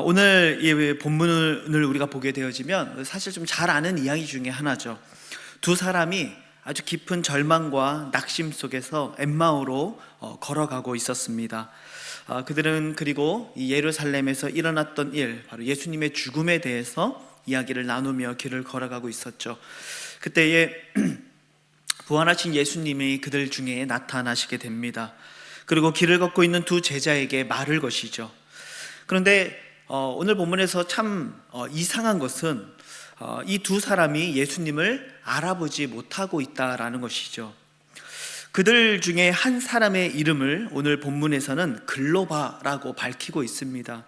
오늘 이 본문을 우리가 보게 되어지면 사실 좀 잘 아는 이야기 중에 하나죠. 두 사람이 아주 깊은 절망과 낙심 속에서 엠마오로 걸어가고 있었습니다. 그들은 그리고 이 예루살렘에서 일어났던 일, 바로 예수님의 죽음에 대해서 이야기를 나누며 길을 걸어가고 있었죠. 그때에 부활하신 예수님이 그들 중에 나타나시게 됩니다. 그리고 길을 걷고 있는 두 제자에게 말을 거시죠. 그런데 오늘 본문에서 참 이상한 것은 이 두 사람이 예수님을 알아보지 못하고 있다라는 것이죠. 그들 중에 한 사람의 이름을 오늘 본문에서는 글로바라고 밝히고 있습니다.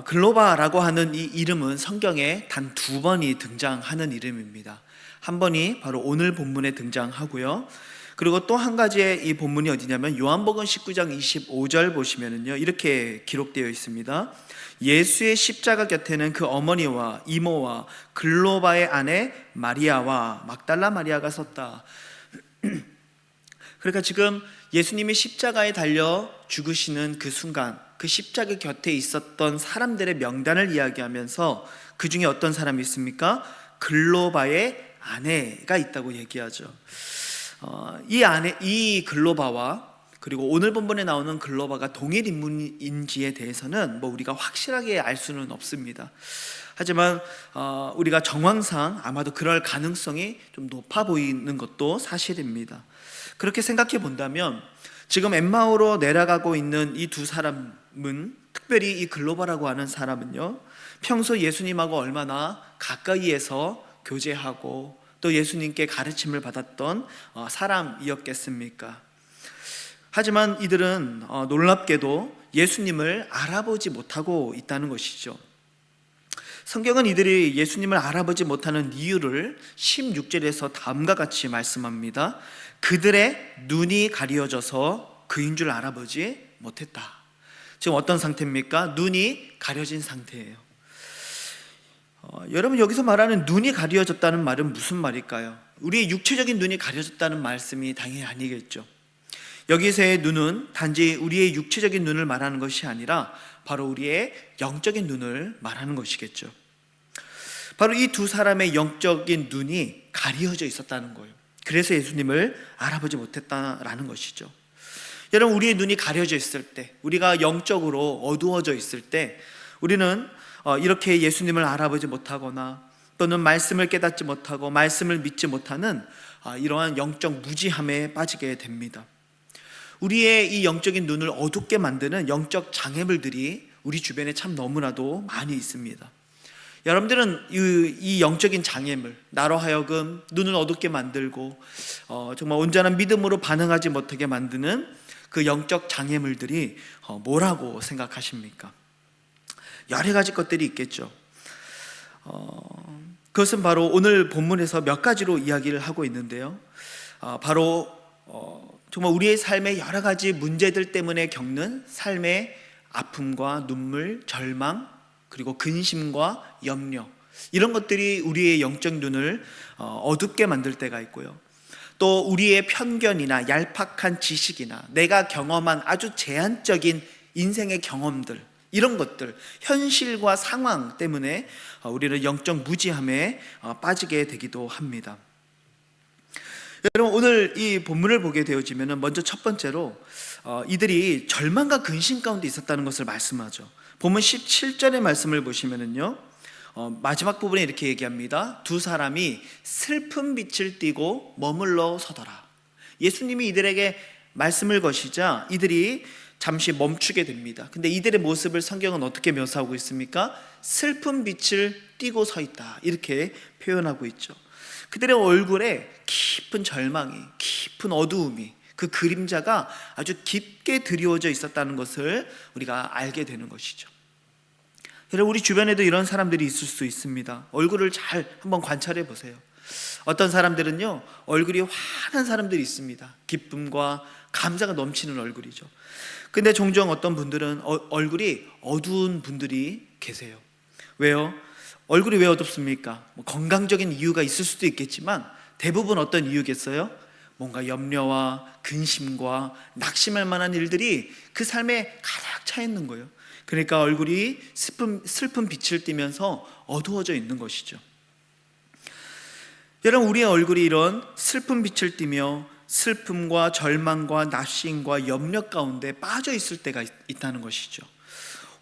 글로바라고 하는 이 이름은 성경에 단 두 번이 등장하는 이름입니다. 한 번이 바로 오늘 본문에 등장하고요. 그리고 또 한 가지의 이 본문이 어디냐면 요한복음 19장 25절 보시면은요, 이렇게 기록되어 있습니다. 예수의 십자가 곁에는 그 어머니와 이모와 글로바의 아내 마리아와 막달라 마리아가 섰다. 그러니까 지금 예수님이 십자가에 달려 죽으시는 그 순간, 그 십자가 곁에 있었던 사람들의 명단을 이야기하면서 그 중에 어떤 사람이 있습니까? 글로바의 아내가 있다고 얘기하죠. 이 글로바와 그리고 오늘 본문에 나오는 글로바가 동일 인물인지에 대해서는 우리가 확실하게 알 수는 없습니다. 하지만 우리가 정황상 아마도 그럴 가능성이 좀 높아 보이는 것도 사실입니다. 그렇게 생각해 본다면 지금 엠마오로 내려가고 있는 이 두 사람은, 특별히 이 글로바라고 하는 사람은요, 평소 예수님하고 얼마나 가까이에서 교제하고 또 예수님께 가르침을 받았던 사람이었겠습니까? 하지만 이들은 놀랍게도 예수님을 알아보지 못하고 있다는 것이죠. 성경은 이들이 예수님을 알아보지 못하는 이유를 16절에서 다음과 같이 말씀합니다. 그들의 눈이 가려져서 그인 줄 알아보지 못했다. 지금 어떤 상태입니까? 눈이 가려진 상태예요. 여러분, 여기서 말하는 눈이 가려졌다는 말은 무슨 말일까요? 우리의 육체적인 눈이 가려졌다는 말씀이 당연히 아니겠죠. 여기서의 눈은 단지 우리의 육체적인 눈을 말하는 것이 아니라 바로 우리의 영적인 눈을 말하는 것이겠죠. 바로 이 두 사람의 영적인 눈이 가려져 있었다는 거예요. 그래서 예수님을 알아보지 못했다라는 것이죠. 여러분, 우리의 눈이 가려져 있을 때, 우리가 영적으로 어두워져 있을 때 우리는 이렇게 예수님을 알아보지 못하거나 또는 말씀을 깨닫지 못하고 말씀을 믿지 못하는 이러한 영적 무지함에 빠지게 됩니다. 우리의 이 영적인 눈을 어둡게 만드는 영적 장애물들이 우리 주변에 참 너무나도 많이 있습니다. 여러분들은 이 영적인 장애물, 나로 하여금 눈을 어둡게 만들고 정말 온전한 믿음으로 반응하지 못하게 만드는 그 영적 장애물들이 뭐라고 생각하십니까? 여러 가지 것들이 있겠죠. 그것은 바로 오늘 본문에서 몇 가지로 이야기를 하고 있는데요. 바로 정말 우리의 삶의 여러 가지 문제들 때문에 겪는 삶의 아픔과 눈물, 절망, 그리고 근심과 염려, 이런 것들이 우리의 영적 눈을 어둡게 만들 때가 있고요. 또 우리의 편견이나 얄팍한 지식이나 내가 경험한 아주 제한적인 인생의 경험들, 이런 것들, 현실과 상황 때문에 우리는 영적 무지함에 빠지게 되기도 합니다. 여러분, 오늘 이 본문을 보게 되어지면 먼저 첫 번째로 이들이 절망과 근심 가운데 있었다는 것을 말씀하죠. 본문 17절의 말씀을 보시면은요, 마지막 부분에 이렇게 얘기합니다. 두 사람이 슬픈 빛을 띠고 머물러 서더라. 예수님이 이들에게 말씀을 거시자 이들이 잠시 멈추게 됩니다. 근데 이들의 모습을 성경은 어떻게 묘사하고 있습니까? 슬픈 빛을 띠고 서 있다, 이렇게 표현하고 있죠. 그들의 얼굴에 깊은 절망이, 깊은 어두움이, 그 그림자가 아주 깊게 드리워져 있었다는 것을 우리가 알게 되는 것이죠. 여러분, 우리 주변에도 이런 사람들이 있을 수 있습니다. 얼굴을 잘 한번 관찰해 보세요. 어떤 사람들은요, 얼굴이 환한 사람들이 있습니다. 기쁨과 감사가 넘치는 얼굴이죠. 근데 종종 어떤 분들은 얼굴이 어두운 분들이 계세요. 왜요? 얼굴이 왜 어둡습니까? 건강적인 이유가 있을 수도 있겠지만 대부분 어떤 이유겠어요? 뭔가 염려와 근심과 낙심할 만한 일들이 그 삶에 가득 차 있는 거예요. 그러니까 얼굴이 슬픈 빛을 띠면서 어두워져 있는 것이죠. 여러분, 우리의 얼굴이 이런 슬픈 빛을 띠며 슬픔과 절망과 낙심과 염려 가운데 빠져 있을 때가 있다는 것이죠.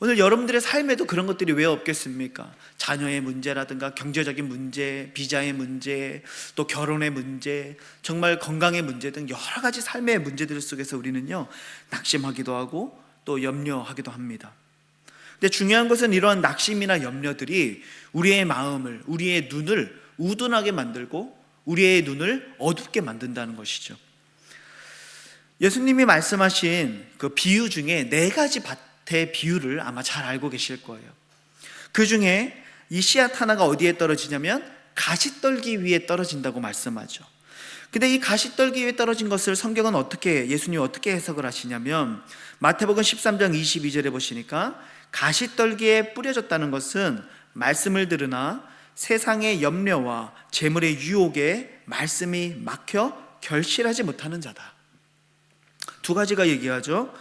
오늘 여러분들의 삶에도 그런 것들이 왜 없겠습니까? 자녀의 문제라든가 경제적인 문제, 비자의 문제, 또 결혼의 문제, 정말 건강의 문제 등 여러 가지 삶의 문제들 속에서 우리는요, 낙심하기도 하고 또 염려하기도 합니다. 근데 중요한 것은 이러한 낙심이나 염려들이 우리의 마음을, 우리의 눈을 우둔하게 만들고 우리의 눈을 어둡게 만든다는 것이죠. 예수님이 말씀하신 그 비유 중에 4가지 밭의 비유를 아마 잘 알고 계실 거예요. 그 중에 이 씨앗 하나가 어디에 떨어지냐면 가시떨기 위에 떨어진다고 말씀하죠. 근데 이 가시떨기 위에 떨어진 것을 성경은 예수님이 어떻게 해석을 하시냐면 마태복음 13장 22절에 보시니까 가시떨기에 뿌려졌다는 것은 말씀을 들으나 세상의 염려와 재물의 유혹에 말씀이 막혀 결실하지 못하는 자다. 2가지가 얘기하죠.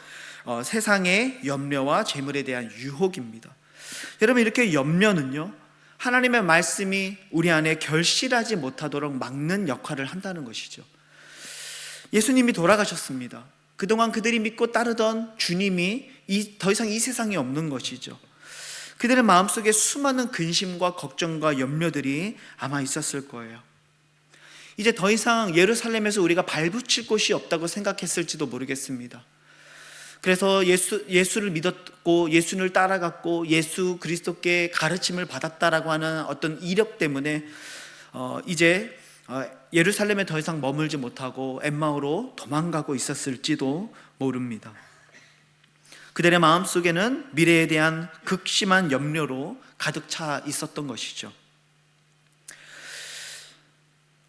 세상의 염려와 재물에 대한 유혹입니다. 여러분, 이렇게 염려는요, 하나님의 말씀이 우리 안에 결실하지 못하도록 막는 역할을 한다는 것이죠. 예수님이 돌아가셨습니다. 그동안 그들이 믿고 따르던 주님이 더 이상 이 세상에 없는 것이죠. 그들의 마음속에 수많은 근심과 걱정과 염려들이 아마 있었을 거예요. 이제 더 이상 예루살렘에서 우리가 발붙일 곳이 없다고 생각했을지도 모르겠습니다. 그래서 예수를 믿었고 예수를 따라갔고 예수 그리스도께 가르침을 받았다라고 하는 어떤 이력 때문에 이제 예루살렘에 더 이상 머물지 못하고 엠마오로 도망가고 있었을지도 모릅니다. 그들의 마음속에는 미래에 대한 극심한 염려로 가득 차 있었던 것이죠.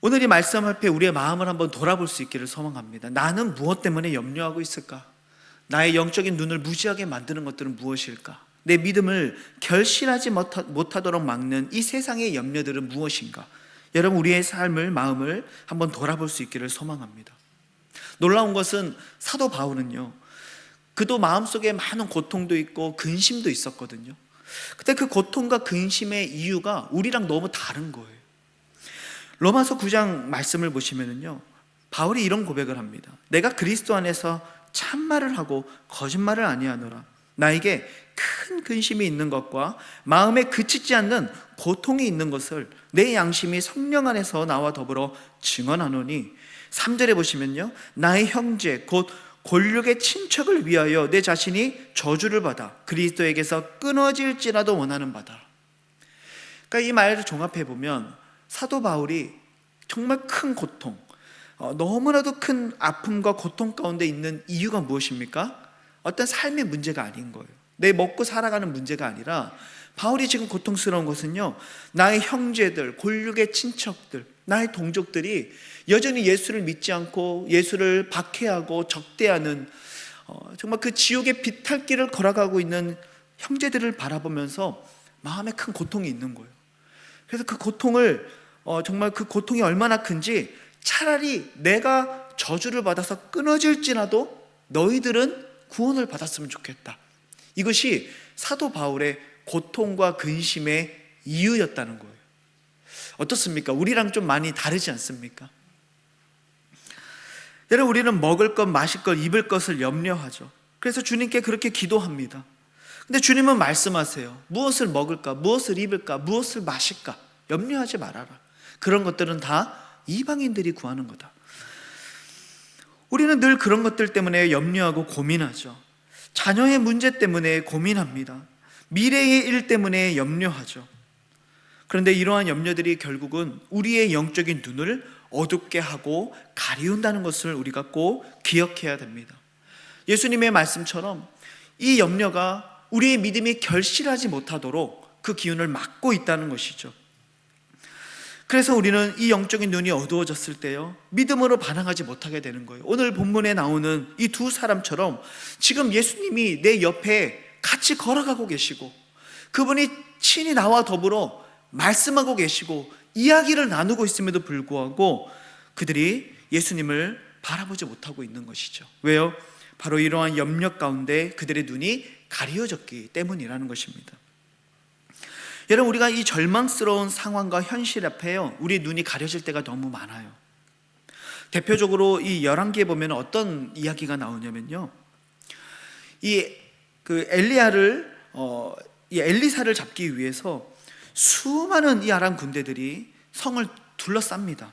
오늘 이 말씀 앞에 우리의 마음을 한번 돌아볼 수 있기를 소망합니다. 나는 무엇 때문에 염려하고 있을까? 나의 영적인 눈을 무지하게 만드는 것들은 무엇일까? 내 믿음을 결실하지 못하도록 막는 이 세상의 염려들은 무엇인가? 여러분, 우리의 삶을, 마음을 한번 돌아볼 수 있기를 소망합니다. 놀라운 것은 사도 바울은요, 그도 마음속에 많은 고통도 있고 근심도 있었거든요. 근데 그 고통과 근심의 이유가 우리랑 너무 다른 거예요. 로마서 9장 말씀을 보시면은요, 바울이 이런 고백을 합니다. 내가 그리스도 안에서 참말을 하고 거짓말을 아니하노라. 나에게 큰 근심이 있는 것과 마음에 그치지 않는 고통이 있는 것을 내 양심이 성령 안에서 나와 더불어 증언하노니, 3절에 보시면요, 나의 형제 곧 권력의 친척을 위하여 내 자신이 저주를 받아 그리스도에게서 끊어질지라도 원하는 바다. 그러니까 이 말을 종합해 보면 사도 바울이 정말 큰 고통, 너무나도 큰 아픔과 고통 가운데 있는 이유가 무엇입니까? 어떤 삶의 문제가 아닌 거예요. 내 먹고 살아가는 문제가 아니라 바울이 지금 고통스러운 것은요, 나의 형제들, 권력의 친척들, 나의 동족들이 여전히 예수를 믿지 않고 예수를 박해하고 적대하는 정말 그 지옥의 비탈길을 걸어가고 있는 형제들을 바라보면서 마음에 큰 고통이 있는 거예요. 그래서 그 고통을 정말 그 고통이 얼마나 큰지, 차라리 내가 저주를 받아서 끊어질지라도 너희들은 구원을 받았으면 좋겠다. 이것이 사도 바울의 고통과 근심의 이유였다는 거예요. 어떻습니까? 우리랑 좀 많이 다르지 않습니까? 여러분, 우리는 먹을 것, 마실 것, 입을 것을 염려하죠. 그래서 주님께 그렇게 기도합니다. 근데 주님은 말씀하세요. 무엇을 먹을까? 무엇을 입을까? 무엇을 마실까? 염려하지 말아라. 그런 것들은 다 이방인들이 구하는 거다. 우리는 늘 그런 것들 때문에 염려하고 고민하죠. 자녀의 문제 때문에 고민합니다. 미래의 일 때문에 염려하죠. 그런데 이러한 염려들이 결국은 우리의 영적인 눈을 어둡게 하고 가리운다는 것을 우리가 꼭 기억해야 됩니다. 예수님의 말씀처럼 이 염려가 우리의 믿음이 결실하지 못하도록 그 기운을 막고 있다는 것이죠. 그래서 우리는 이 영적인 눈이 어두워졌을 때요, 믿음으로 반응하지 못하게 되는 거예요. 오늘 본문에 나오는 이 2사람처럼 지금 예수님이 내 옆에 같이 걸어가고 계시고 그분이 친히 나와 더불어 말씀하고 계시고 이야기를 나누고 있음에도 불구하고 그들이 예수님을 바라보지 못하고 있는 것이죠. 왜요? 바로 이러한 염려 가운데 그들의 눈이 가려졌기 때문이라는 것입니다. 여러분, 우리가 이 절망스러운 상황과 현실 앞에요, 우리 눈이 가려질 때가 너무 많아요. 대표적으로 이 열왕기에 보면 어떤 이야기가 나오냐면요, 이 엘리야를 이 엘리사를 잡기 위해서 수많은 이 아람 군대들이 성을 둘러쌉니다.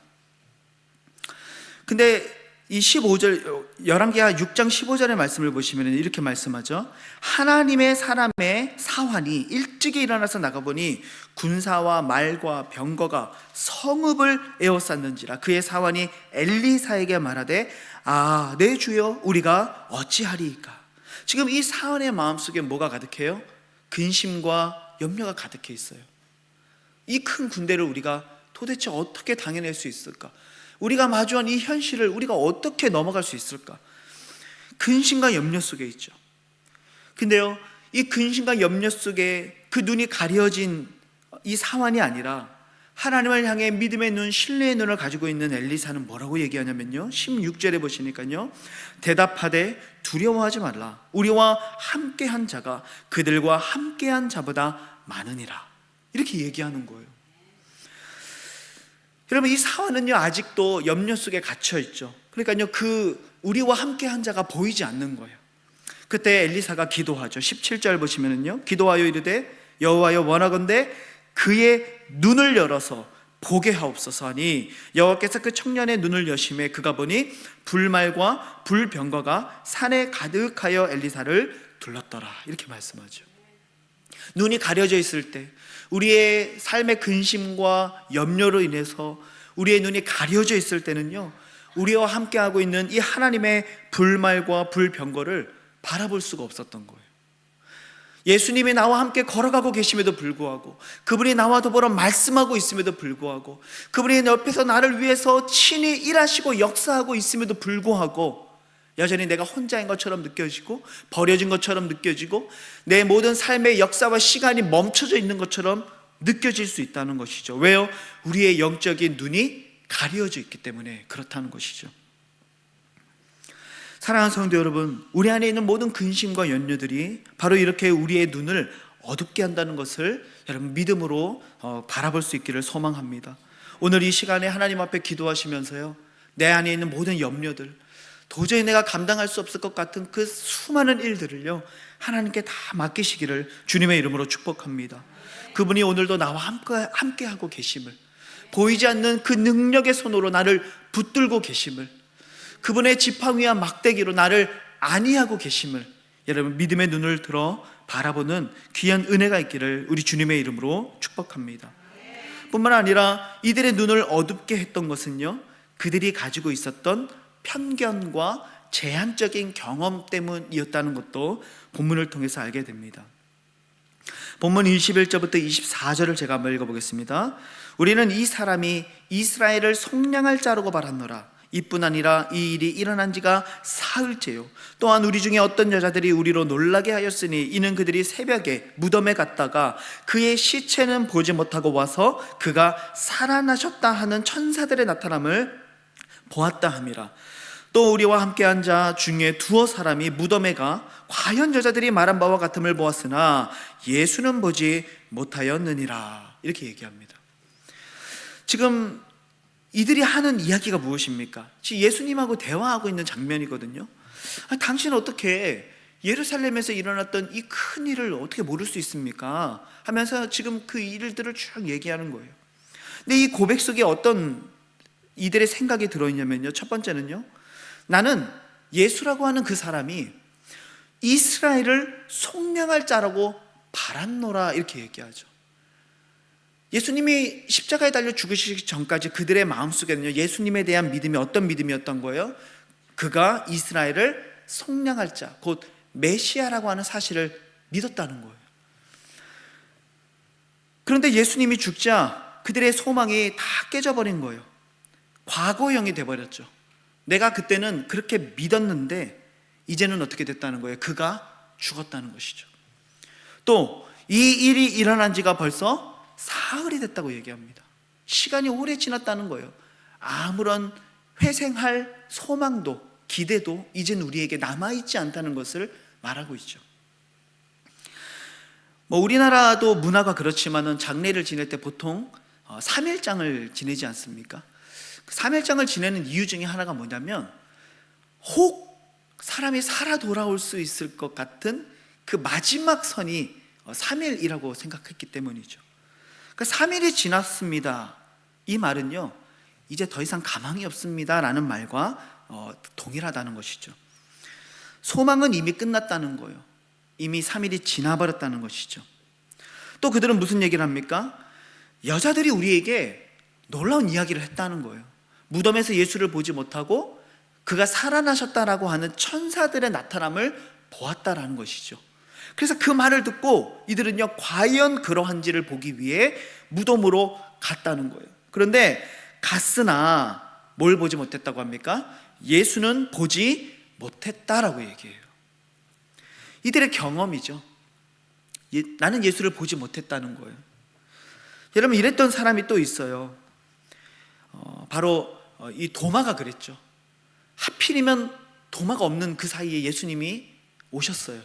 근데 이 15절, 열왕기하 6장 15절의 말씀을 보시면 이렇게 말씀하죠. 하나님의 사람의 사환이 일찍이 일어나서 나가보니 군사와 말과 병거가 성읍을 에워쌌는지라. 그의 사환이 엘리사에게 말하되, 아, 내 주여, 우리가 어찌하리이까. 지금 이 사환의 마음속에 뭐가 가득해요? 근심과 염려가 가득해 있어요. 이 큰 군대를 우리가 도대체 어떻게 당해낼 수 있을까? 우리가 마주한 이 현실을 우리가 어떻게 넘어갈 수 있을까? 근심과 염려 속에 있죠. 근데요, 이 근심과 염려 속에 그 눈이 가려진 이 사환이 아니라 하나님을 향해 믿음의 눈, 신뢰의 눈을 가지고 있는 엘리사는 뭐라고 얘기하냐면요, 16절에 보시니까요, 대답하되 두려워하지 말라. 우리와 함께한 자가 그들과 함께한 자보다 많으니라. 이렇게 얘기하는 거예요. 여러분, 이 사환은요 아직도 염려 속에 갇혀 있죠. 그러니까요, 우리와 함께한 자가 보이지 않는 거예요. 그때 엘리사가 기도하죠. 17절 보시면은요, 기도하여 이르되 여호와여, 원하건대 그의 눈을 열어서 보게 하옵소서 하니 여호와께서 그 청년의 눈을 여심해 그가 보니 불말과 불병거가 산에 가득하여 엘리사를 둘렀더라. 이렇게 말씀하죠. 눈이 가려져 있을 때, 우리의 삶의 근심과 염려로 인해서 우리의 눈이 가려져 있을 때는요, 우리와 함께하고 있는 이 하나님의 불말과 불병거를 바라볼 수가 없었던 거예요. 예수님이 나와 함께 걸어가고 계심에도 불구하고, 그분이 나와 더불어 말씀하고 있음에도 불구하고, 그분이 옆에서 나를 위해서 친히 일하시고 역사하고 있음에도 불구하고 여전히 내가 혼자인 것처럼 느껴지고 버려진 것처럼 느껴지고 내 모든 삶의 역사와 시간이 멈춰져 있는 것처럼 느껴질 수 있다는 것이죠. 왜요? 우리의 영적인 눈이 가려져 있기 때문에 그렇다는 것이죠. 사랑하는 성도 여러분, 우리 안에 있는 모든 근심과 염려들이 바로 이렇게 우리의 눈을 어둡게 한다는 것을 여러분 믿음으로 바라볼 수 있기를 소망합니다. 오늘 이 시간에 하나님 앞에 기도하시면서요, 내 안에 있는 모든 염려들, 도저히 내가 감당할 수 없을 것 같은 그 수많은 일들을요, 하나님께 다 맡기시기를 주님의 이름으로 축복합니다. 그분이 오늘도 나와 함께하고 계심을, 보이지 않는 그 능력의 손으로 나를 붙들고 계심을, 그분의 지팡이와 막대기로 나를 안위하고 계심을 여러분 믿음의 눈을 들어 바라보는 귀한 은혜가 있기를 우리 주님의 이름으로 축복합니다. 뿐만 아니라 이들의 눈을 어둡게 했던 것은요, 그들이 가지고 있었던 편견과 제한적인 경험 때문이었다는 것도 본문을 통해서 알게 됩니다. 본문 21절부터 24절을 제가 한번 읽어보겠습니다. 우리는 이 사람이 이스라엘을 속량할 자라고 말하노라. 이뿐 아니라 이 일이 일어난 지가 사흘째요. 또한 우리 중에 어떤 여자들이 우리로 놀라게 하였으니 이는 그들이 새벽에 무덤에 갔다가 그의 시체는 보지 못하고 와서 그가 살아나셨다 하는 천사들의 나타남을 보았다 함이라. 또 우리와 함께한 자 중에 두어 사람이 무덤에 가 과연 여자들이 말한 바와 같음을 보았으나 예수는 보지 못하였느니라. 이렇게 얘기합니다. 지금 이들이 하는 이야기가 무엇입니까? 지금 예수님하고 대화하고 있는 장면이거든요. 당신은 어떻게 예루살렘에서 일어났던 이 큰 일을 어떻게 모를 수 있습니까? 하면서 지금 그 일들을 쭉 얘기하는 거예요. 근데 이 고백 속에 어떤 이들의 생각이 들어있냐면요, 첫 번째는요, 나는 예수라고 하는 그 사람이 이스라엘을 속량할 자라고 바랐노라. 이렇게 얘기하죠. 예수님이 십자가에 달려 죽으시기 전까지 그들의 마음속에는요, 예수님에 대한 믿음이 어떤 믿음이었던 거예요? 그가 이스라엘을 속량할 자, 곧 메시아라고 하는 사실을 믿었다는 거예요. 그런데 예수님이 죽자 그들의 소망이 다 깨져버린 거예요. 과거형이 돼버렸죠. 내가 그때는 그렇게 믿었는데 이제는 어떻게 됐다는 거예요? 그가 죽었다는 것이죠. 또 이 일이 일어난 지가 벌써 사흘이 됐다고 얘기합니다. 시간이 오래 지났다는 거예요. 아무런 회생할 소망도 기대도 이젠 우리에게 남아있지 않다는 것을 말하고 있죠. 우리나라도 문화가 그렇지만은 장례를 지낼 때 보통 3일장을 지내지 않습니까? 그 3일장을 지내는 이유 중에 하나가 뭐냐면 혹 사람이 살아 돌아올 수 있을 것 같은 그 마지막 선이 3일이라고 생각했기 때문이죠. 그러니까 3일이 지났습니다. 이 말은요, 이제 더 이상 가망이 없습니다 라는 말과 동일하다는 것이죠. 소망은 이미 끝났다는 거예요. 이미 3일이 지나버렸다는 것이죠. 또 그들은 무슨 얘기를 합니까? 여자들이 우리에게 놀라운 이야기를 했다는 거예요. 무덤에서 예수를 보지 못하고 그가 살아나셨다라고 하는 천사들의 나타남을 보았다라는 것이죠. 그래서 그 말을 듣고 이들은요, 과연 그러한지를 보기 위해 무덤으로 갔다는 거예요. 그런데 갔으나 뭘 보지 못했다고 합니까? 예수는 보지 못했다라고 얘기해요. 이들의 경험이죠. 나는 예수를 보지 못했다는 거예요. 여러분, 이랬던 사람이 또 있어요. 바로 이 도마가 그랬죠. 하필이면 도마가 없는 그 사이에 예수님이 오셨어요.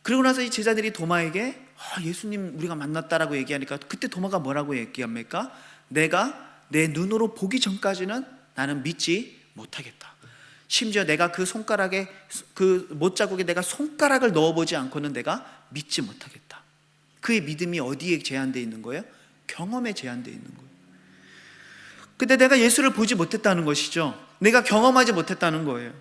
그러고 나서 이 제자들이 도마에게 예수님 우리가 만났다라고 얘기하니까 그때 도마가 뭐라고 얘기합니까? 내가 내 눈으로 보기 전까지는 나는 믿지 못하겠다. 심지어 내가 그 손가락에, 그 못자국에 내가 손가락을 넣어보지 않고는 내가 믿지 못하겠다. 그의 믿음이 어디에 제한되어 있는 거예요? 경험에 제한되어 있는 거예요. 근데 내가 예수를 보지 못했다는 것이죠. 내가 경험하지 못했다는 거예요.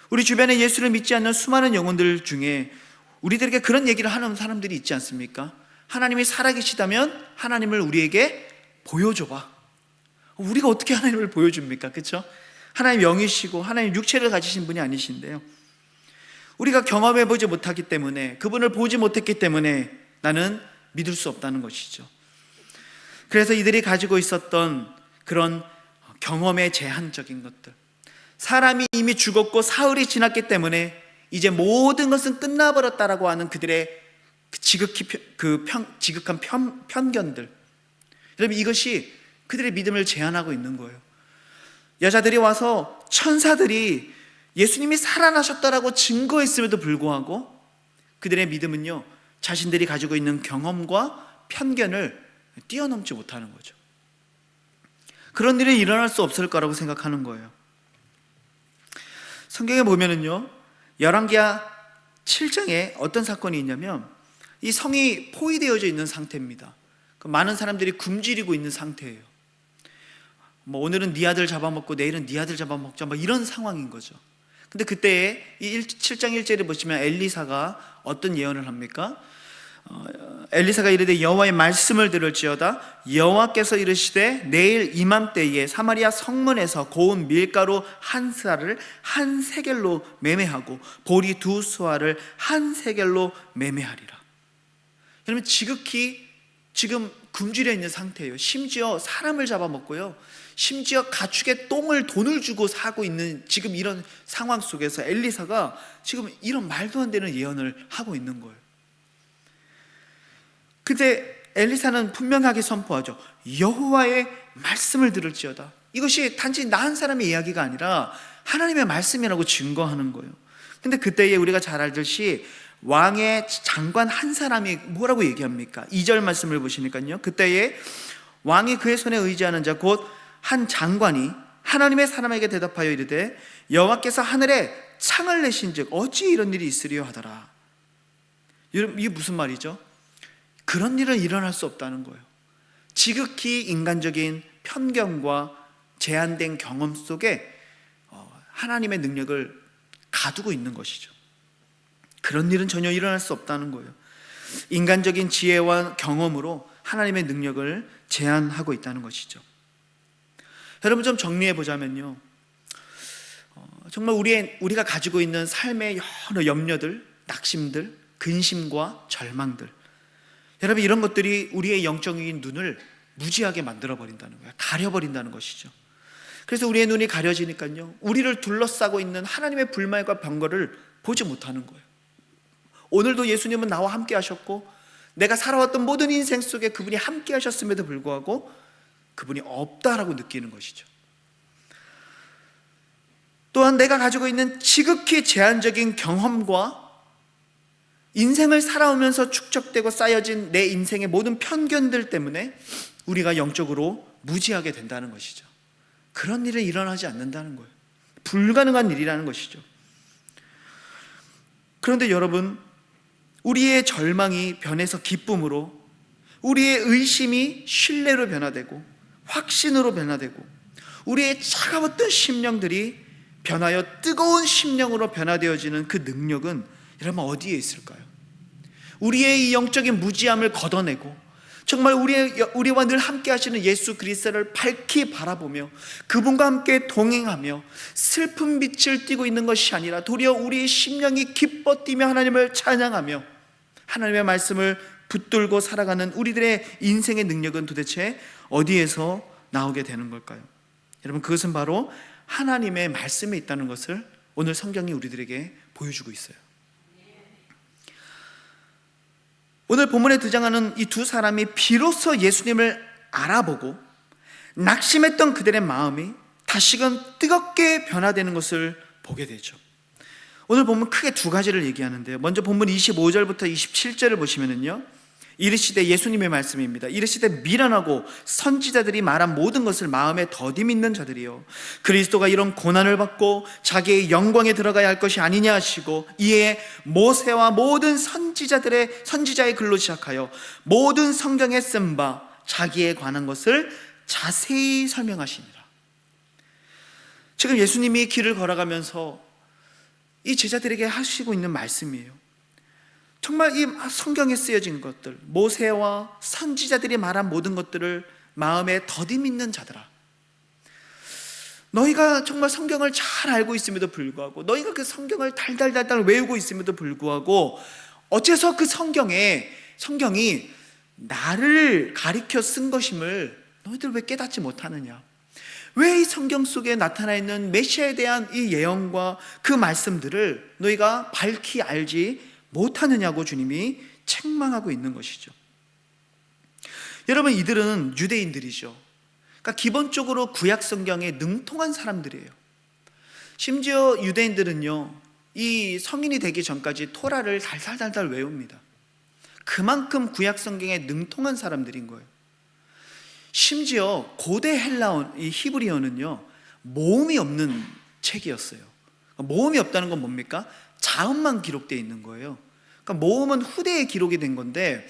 우리 주변에 예수를 믿지 않는 수많은 영혼들 중에 우리들에게 그런 얘기를 하는 사람들이 있지 않습니까? 하나님이 살아계시다면 하나님을 우리에게 보여줘봐. 우리가 어떻게 하나님을 보여줍니까? 그렇죠? 하나님 영이시고 하나님 육체를 가지신 분이 아니신데요, 우리가 경험해보지 못하기 때문에, 그분을 보지 못했기 때문에 나는 믿을 수 없다는 것이죠. 그래서 이들이 가지고 있었던 그런 경험의 제한적인 것들, 사람이 이미 죽었고 사흘이 지났기 때문에 이제 모든 것은 끝나버렸다라고 하는 그들의 지극한 편견들, 여러분, 이것이 그들의 믿음을 제한하고 있는 거예요. 여자들이 와서 천사들이 예수님이 살아나셨다라고 증거했음에도 불구하고 그들의 믿음은요, 자신들이 가지고 있는 경험과 편견을 뛰어넘지 못하는 거죠. 그런 일이 일어날 수 없을 거라고 생각하는 거예요. 성경에 보면은요, 열왕기하 7장에 어떤 사건이 있냐면 이 성이 포위되어져 있는 상태입니다. 많은 사람들이 굶주리고 있는 상태예요. 오늘은 네 아들 잡아먹고 내일은 네 아들 잡아먹자, 이런 상황인 거죠. 근데 그때에 이 7장 1절에 보시면 엘리사가 어떤 예언을 합니까? 엘리사가 이르되 여호와의 말씀을 들을지어다 여호와께서 이르시되 내일 이맘때에 사마리아 성문에서 고운 밀가루 한 스아를 한 세겔로 매매하고 보리 두 수아를 한 세겔로 매매하리라. 여러분, 지극히 지금 굶주려 있는 상태예요. 심지어 사람을 잡아먹고요, 심지어 가축의 똥을 돈을 주고 사고 있는 지금 이런 상황 속에서 엘리사가 지금 이런 말도 안 되는 예언을 하고 있는 거예요. 근데 엘리사는 분명하게 선포하죠. 여호와의 말씀을 들을지어다. 이것이 단지 나 한 사람의 이야기가 아니라 하나님의 말씀이라고 증거하는 거예요. 근데 그때에 우리가 잘 알듯이 왕의 장관 한 사람이 뭐라고 얘기합니까? 2절 말씀을 보시니까요, 그때에 왕이 그의 손에 의지하는 자 곧 한 장관이 하나님의 사람에게 대답하여 이르되 여호와께서 하늘에 창을 내신즉 어찌 이런 일이 있으리요 하더라. 여러분, 이게 무슨 말이죠? 그런 일은 일어날 수 없다는 거예요. 지극히 인간적인 편견과 제한된 경험 속에 하나님의 능력을 가두고 있는 것이죠. 그런 일은 전혀 일어날 수 없다는 거예요. 인간적인 지혜와 경험으로 하나님의 능력을 제한하고 있다는 것이죠. 여러분, 좀 정리해 보자면요, 정말 우리가 가지고 있는 삶의 여러 염려들, 낙심들, 근심과 절망들, 여러분, 이런 것들이 우리의 영적인 눈을 무지하게 만들어버린다는 거예요. 가려버린다는 것이죠. 그래서 우리의 눈이 가려지니까요, 우리를 둘러싸고 있는 하나님의 불말과 병거를 보지 못하는 거예요. 오늘도 예수님은 나와 함께 하셨고 내가 살아왔던 모든 인생 속에 그분이 함께 하셨음에도 불구하고 그분이 없다라고 느끼는 것이죠. 또한 내가 가지고 있는 지극히 제한적인 경험과 인생을 살아오면서 축적되고 쌓여진 내 인생의 모든 편견들 때문에 우리가 영적으로 무지하게 된다는 것이죠. 그런 일은 일어나지 않는다는 거예요. 불가능한 일이라는 것이죠. 그런데 여러분, 우리의 절망이 변해서 기쁨으로, 우리의 의심이 신뢰로 변화되고 확신으로 변화되고, 우리의 차가웠던 심령들이 변하여 뜨거운 심령으로 변화되어지는 그 능력은 여러분 어디에 있을까요? 우리의 이 영적인 무지함을 걷어내고 정말 우리와 늘 함께 하시는 예수 그리스도를 밝히 바라보며 그분과 함께 동행하며 슬픈 빛을 띠고 있는 것이 아니라 도리어 우리의 심령이 기뻐 뛰며 하나님을 찬양하며 하나님의 말씀을 붙들고 살아가는 우리들의 인생의 능력은 도대체 어디에서 나오게 되는 걸까요? 여러분, 그것은 바로 하나님의 말씀에 있다는 것을 오늘 성경이 우리들에게 보여주고 있어요. 오늘 본문에 등장하는 이 두 사람이 비로소 예수님을 알아보고 낙심했던 그들의 마음이 다시금 뜨겁게 변화되는 것을 보게 되죠. 오늘 본문 크게 두 가지를 얘기하는데요. 먼저 본문 25절부터 27절을 보시면은요, 이르시되, 예수님의 말씀입니다. 이르시되 미련하고 선지자들이 말한 모든 것을 마음에 더디 믿는 자들이요, 그리스도가 이런 고난을 받고 자기의 영광에 들어가야 할 것이 아니냐 하시고, 이에 모세와 모든 선지자의 글로 시작하여 모든 성경에 쓴 바 자기에 관한 것을 자세히 설명하시니라. 지금 예수님이 길을 걸어가면서 이 제자들에게 하시고 있는 말씀이에요. 정말 이 성경에 쓰여진 것들, 모세와 선지자들이 말한 모든 것들을 마음에 더디 믿는 자들아, 너희가 정말 성경을 잘 알고 있음에도 불구하고, 너희가 그 성경을 달달달달 외우고 있음에도 불구하고 어째서 그 성경이 나를 가리켜 쓴 것임을 너희들 왜 깨닫지 못하느냐? 왜 이 성경 속에 나타나 있는 메시아에 대한 이 예언과 그 말씀들을 너희가 밝히 알지 못하느냐고 주님이 책망하고 있는 것이죠. 여러분, 이들은 유대인들이죠. 그러니까 기본적으로 구약 성경에 능통한 사람들이에요. 심지어 유대인들은요, 이 성인이 되기 전까지 토라를 달달달달 외웁니다. 그만큼 구약 성경에 능통한 사람들인 거예요. 심지어 고대 헬라어, 이 히브리어는요, 모음이 없는 책이었어요. 모음이 없다는 건 뭡니까? 자음만 기록되어 있는 거예요. 그러니까 모음은 후대에 기록이 된 건데,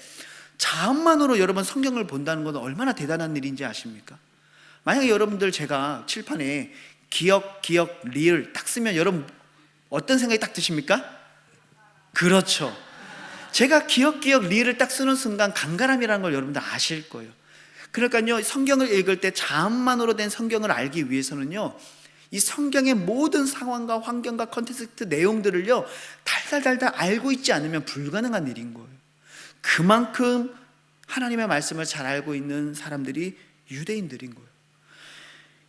자음만으로 여러분 성경을 본다는 건 얼마나 대단한 일인지 아십니까? 만약에 여러분들 제가 칠판에 기억, 리을 딱 쓰면 여러분 어떤 생각이 딱 드십니까? 그렇죠. 제가 기억, 리을을 딱 쓰는 순간 간가람이라는 걸 여러분들 아실 거예요. 그러니까요, 성경을 읽을 때 자음만으로 된 성경을 알기 위해서는요, 이 성경의 모든 상황과 환경과 컨텍스트 내용들을요 달달달달 알고 있지 않으면 불가능한 일인 거예요. 그만큼 하나님의 말씀을 잘 알고 있는 사람들이 유대인들인 거예요.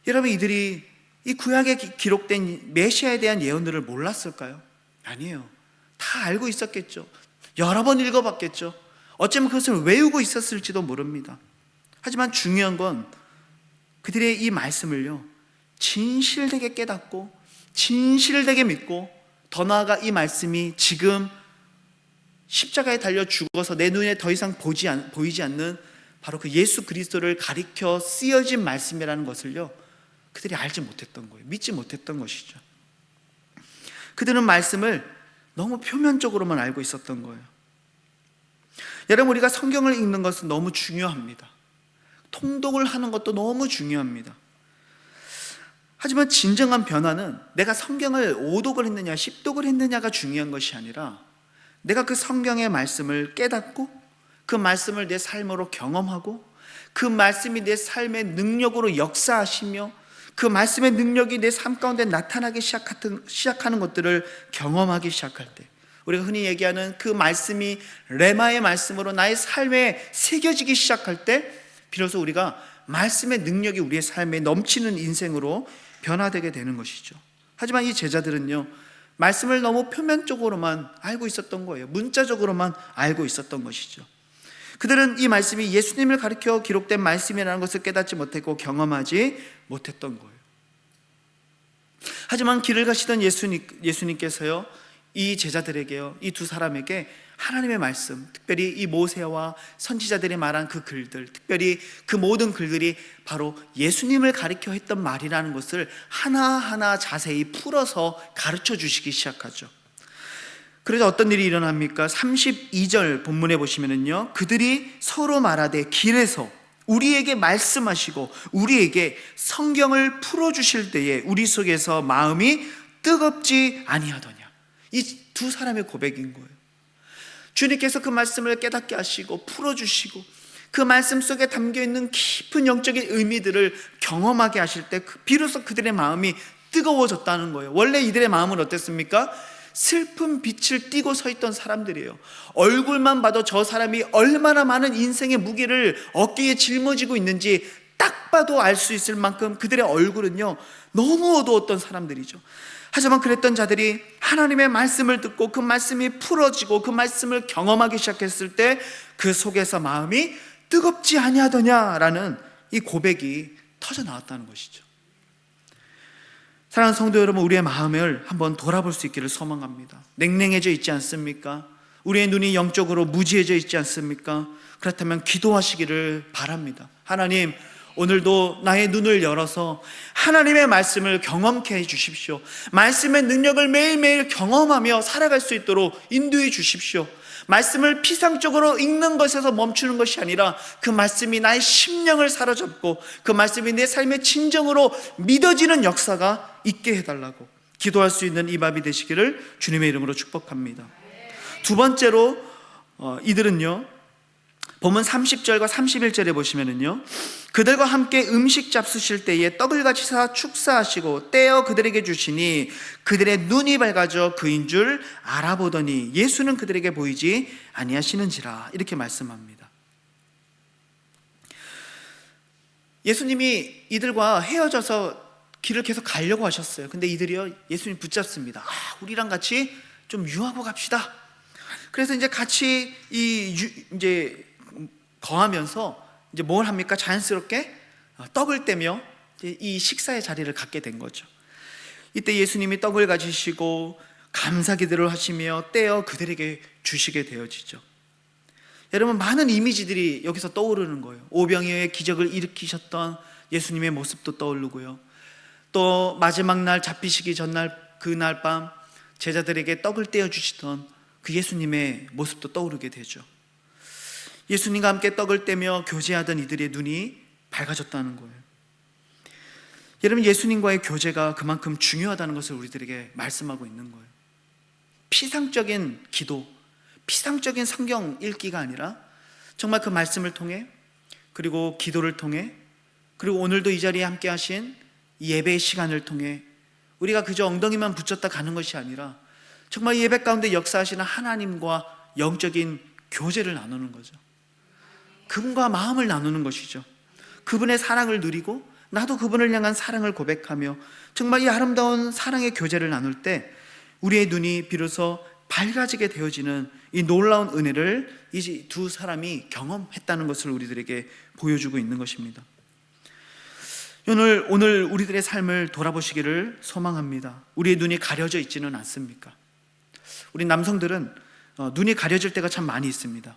여러분, 이들이 이 구약에 기록된 메시아에 대한 예언들을 몰랐을까요? 아니에요. 다 알고 있었겠죠. 여러 번 읽어봤겠죠. 어쩌면 그것을 외우고 있었을지도 모릅니다. 하지만 중요한 건 그들의 이 말씀을요 진실되게 깨닫고 진실되게 믿고, 더 나아가 이 말씀이 지금 십자가에 달려 죽어서 내 눈에 더 이상 보이지 않는 바로 그 예수 그리스도를 가리켜 쓰여진 말씀이라는 것을요 그들이 알지 못했던 거예요. 믿지 못했던 것이죠. 그들은 말씀을 너무 표면적으로만 알고 있었던 거예요. 여러분, 우리가 성경을 읽는 것은 너무 중요합니다. 통독을 하는 것도 너무 중요합니다. 하지만 진정한 변화는 내가 성경을 5독을 했느냐 10독을 했느냐가 중요한 것이 아니라, 내가 그 성경의 말씀을 깨닫고 그 말씀을 내 삶으로 경험하고 그 말씀이 내 삶의 능력으로 역사하시며 그 말씀의 능력이 내 삶 가운데 나타나기 시작하는 것들을 경험하기 시작할 때, 우리가 흔히 얘기하는 그 말씀이 레마의 말씀으로 나의 삶에 새겨지기 시작할 때, 비로소 우리가 말씀의 능력이 우리의 삶에 넘치는 인생으로 변화되게 되는 것이죠. 하지만 이 제자들은요 말씀을 너무 표면적으로만 알고 있었던 거예요. 문자적으로만 알고 있었던 것이죠. 그들은 이 말씀이 예수님을 가리켜 기록된 말씀이라는 것을 깨닫지 못했고 경험하지 못했던 거예요. 하지만 길을 가시던 예수님께서요 이 제자들에게요, 이 두 사람에게 하나님의 말씀, 특별히 이 모세와 선지자들이 말한 그 글들, 특별히 그 모든 글들이 바로 예수님을 가리켜 했던 말이라는 것을 하나하나 자세히 풀어서 가르쳐 주시기 시작하죠. 그래서 어떤 일이 일어납니까? 32절 본문에 보시면은요, 그들이 서로 말하되 길에서 우리에게 말씀하시고 우리에게 성경을 풀어주실 때에 우리 속에서 마음이 뜨겁지 아니하더냐. 이 두 사람의 고백인 거예요. 주님께서 그 말씀을 깨닫게 하시고 풀어주시고 그 말씀 속에 담겨있는 깊은 영적인 의미들을 경험하게 하실 때 비로소 그들의 마음이 뜨거워졌다는 거예요. 원래 이들의 마음은 어땠습니까? 슬픈 빛을 띠고 서 있던 사람들이에요. 얼굴만 봐도 저 사람이 얼마나 많은 인생의 무게를 어깨에 짊어지고 있는지 딱 봐도 알 수 있을 만큼 그들의 얼굴은요 너무 어두웠던 사람들이죠. 하지만 그랬던 자들이 하나님의 말씀을 듣고 그 말씀이 풀어지고 그 말씀을 경험하기 시작했을 때 그 속에서 마음이 뜨겁지 아니하더냐라는 이 고백이 터져 나왔다는 것이죠. 사랑하는 성도 여러분, 우리의 마음을 한번 돌아볼 수 있기를 소망합니다. 냉랭해져 있지 않습니까? 우리의 눈이 영적으로 무지해져 있지 않습니까? 그렇다면 기도하시기를 바랍니다. 하나님, 오늘도 나의 눈을 열어서 하나님의 말씀을 경험케 해 주십시오. 말씀의 능력을 매일매일 경험하며 살아갈 수 있도록 인도해 주십시오. 말씀을 피상적으로 읽는 것에서 멈추는 것이 아니라 그 말씀이 나의 심령을 사로잡고 그 말씀이 내 삶의 진정으로 믿어지는 역사가 있게 해달라고 기도할 수 있는 이 밤이 되시기를 주님의 이름으로 축복합니다. 두 번째로 이들은요, 본문 30절과 31절에 보시면은요, 그들과 함께 음식 잡수실 때에 떡을 가지사 축사하시고 떼어 그들에게 주시니 그들의 눈이 밝아져 그인 줄 알아보더니 예수는 그들에게 보이지 아니하시는지라. 이렇게 말씀합니다. 예수님이 이들과 헤어져서 길을 계속 가려고 하셨어요. 근데 이들이요, 예수님 붙잡습니다. 우리랑 같이 좀 유하고 갑시다. 그래서 이제 같이 이제 거하면서 이제 뭘 합니까? 자연스럽게 떡을 떼며 이 식사의 자리를 갖게 된 거죠. 이때 예수님이 떡을 가지시고 감사기도를 하시며 떼어 그들에게 주시게 되어지죠. 여러분, 많은 이미지들이 여기서 떠오르는 거예요. 오병이어의 기적을 일으키셨던 예수님의 모습도 떠오르고요. 또 마지막 날 잡히시기 전날 그날 밤 제자들에게 떡을 떼어 주시던 그 예수님의 모습도 떠오르게 되죠. 예수님과 함께 떡을 떼며 교제하던 이들의 눈이 밝아졌다는 거예요. 여러분, 예수님과의 교제가 그만큼 중요하다는 것을 우리들에게 말씀하고 있는 거예요. 피상적인 기도, 피상적인 성경 읽기가 아니라 정말 그 말씀을 통해, 그리고 기도를 통해, 그리고 오늘도 이 자리에 함께 하신 이 예배의 시간을 통해 우리가 그저 엉덩이만 붙였다 가는 것이 아니라 정말 예배 가운데 역사하시는 하나님과 영적인 교제를 나누는 거죠. 그분과 마음을 나누는 것이죠. 그분의 사랑을 누리고 나도 그분을 향한 사랑을 고백하며 정말 이 아름다운 사랑의 교제를 나눌 때 우리의 눈이 비로소 밝아지게 되어지는 이 놀라운 은혜를 이 두 사람이 경험했다는 것을 우리들에게 보여주고 있는 것입니다. 오늘 우리들의 삶을 돌아보시기를 소망합니다. 우리의 눈이 가려져 있지는 않습니까? 우리 남성들은 눈이 가려질 때가 참 많이 있습니다.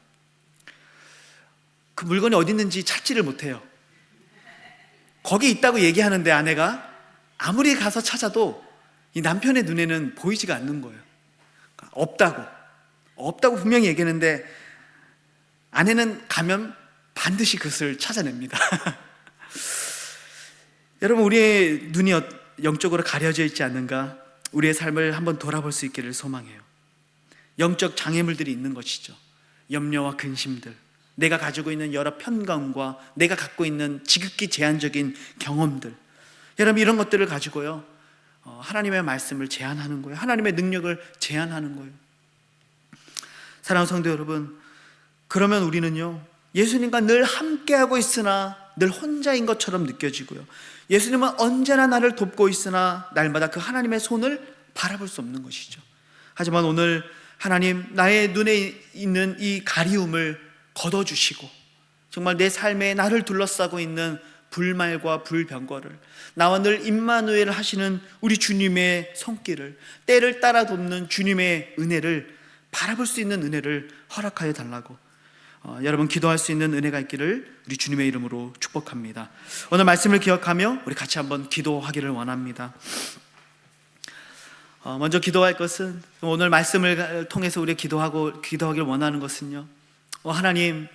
그 물건이 어디 있는지 찾지를 못해요. 거기 있다고 얘기하는데 아내가 아무리 가서 찾아도 이 남편의 눈에는 보이지가 않는 거예요. 없다고 분명히 얘기하는데 아내는 가면 반드시 그것을 찾아냅니다. 여러분, 우리의 눈이 영적으로 가려져 있지 않는가? 우리의 삶을 한번 돌아볼 수 있기를 소망해요. 영적 장애물들이 있는 것이죠. 염려와 근심들, 내가 가지고 있는 여러 편견과 내가 갖고 있는 지극히 제한적인 경험들, 여러분, 이런 것들을 가지고요, 하나님의 말씀을 제한하는 거예요. 하나님의 능력을 제한하는 거예요. 사랑하는 성도 여러분, 그러면 우리는요, 예수님과 늘 함께하고 있으나 늘 혼자인 것처럼 느껴지고요, 예수님은 언제나 나를 돕고 있으나 날마다 그 하나님의 손을 바라볼 수 없는 것이죠. 하지만 오늘 하나님, 나의 눈에 있는 이 가리움을 걷어주시고 정말 내 삶에 나를 둘러싸고 있는 불말과 불병거를, 나와 늘 임마누엘 하시는 우리 주님의 손길을, 때를 따라 돕는 주님의 은혜를 바라볼 수 있는 은혜를 허락하여 달라고 여러분 기도할 수 있는 은혜가 있기를 우리 주님의 이름으로 축복합니다. 오늘 말씀을 기억하며 우리 같이 한번 기도하기를 원합니다. 먼저 기도할 것은, 오늘 말씀을 통해서 우리 기도하기를 원하는 것은요, 하나님,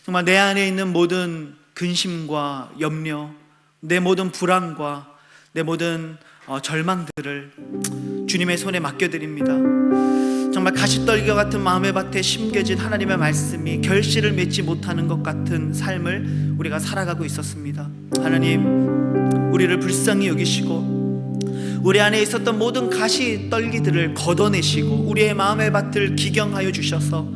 정말 내 안에 있는 모든 근심과 염려, 내 모든 불안과 내 모든 절망들을 주님의 손에 맡겨드립니다. 정말 가시떨기와 같은 마음의 밭에 심겨진 하나님의 말씀이 결실을 맺지 못하는 것 같은 삶을 우리가 살아가고 있었습니다. 하나님, 우리를 불쌍히 여기시고 우리 안에 있었던 모든 가시떨기들을 걷어내시고 우리의 마음의 밭을 기경하여 주셔서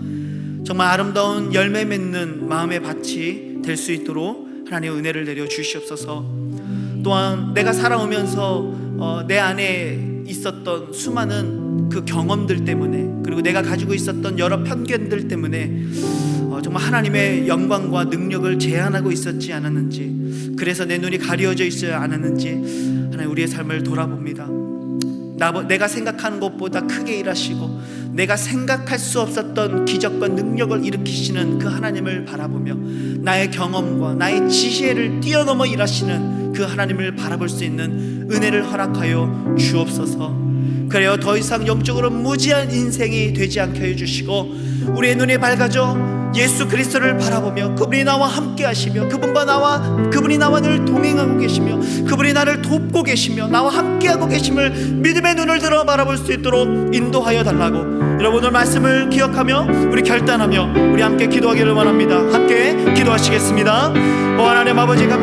정말 아름다운 열매 맺는 마음의 밭이 될 수 있도록 하나님의 은혜를 내려 주시옵소서. 또한 내가 살아오면서 내 안에 있었던 수많은 그 경험들 때문에, 그리고 내가 가지고 있었던 여러 편견들 때문에 정말 하나님의 영광과 능력을 제한하고 있었지 않았는지, 그래서 내 눈이 가려져 있지 않았는지 하나님 우리의 삶을 돌아봅니다. 내가 생각하는 것보다 크게 일하시고 내가 생각할 수 없었던 기적과 능력을 일으키시는 그 하나님을 바라보며 나의 경험과 나의 지혜를 뛰어넘어 일하시는 그 하나님을 바라볼 수 있는 은혜를 허락하여 주옵소서. 그래요, 더 이상 영적으로 무지한 인생이 되지 않게 해주시고 우리의 눈이 밝아져 예수 그리스도를 바라보며 그분이 나와 함께 하시며 그분이 나와 늘 동행하고 계시며 그분이 나를 돕고 계시며 나와 함께하고 계심을 믿음의 눈을 들어 바라볼 수 있도록 인도하여 달라고, 여러분 오늘 말씀을 기억하며 우리 결단하며 우리 함께 기도하기를 원합니다. 함께 기도하시겠습니다. 하나님 아버지 감사합니다.